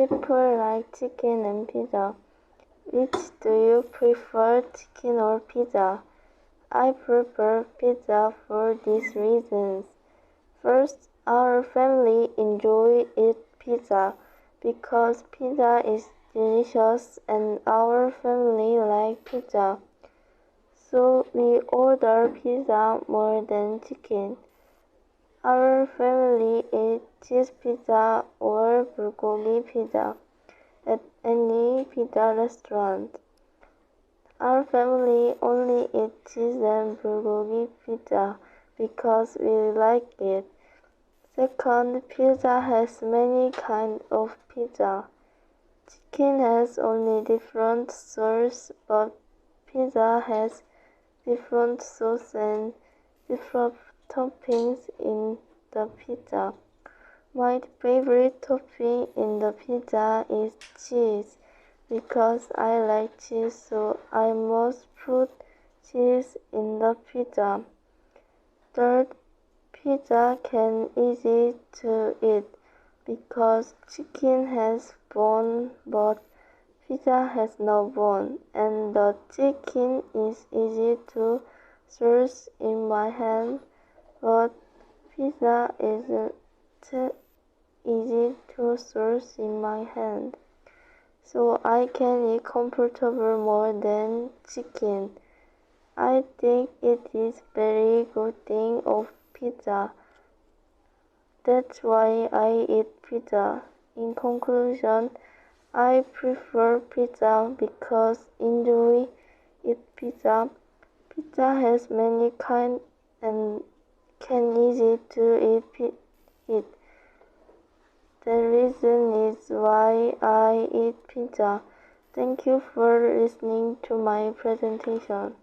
people like chicken and pizza. Which do you prefer, chicken or pizza? I prefer pizza for these reasons. First, our family enjoy eat pizza because pizza is delicious and our family like pizza. So we order pizza more than chicken. Our family eats cheese pizza or bulgogi pizza at any pizza restaurant. Our family only eats cheese and bulgogi pizza because we like it. Second, pizza has many kinds of pizza. Chicken has only different sauce, but pizza has different sauce and different toppings in the pizza. My favorite topping in the pizza is cheese. Because I like cheese, so I must put cheese in the pizza. Third, pizza can easy to eat because chicken has bone but pizza has no bone, and the chicken is easy to source in my hand, but pizza isn't easy to source in my hand. So I can eat comfortable more than chicken. I think it is very good thing of pizza. That's why I eat pizza. In conclusion, I prefer pizza because enjoy eat pizza. Pizza has many kinds and can easy to eat. The reason is why I eat pizza. Thank you for listening to my presentation.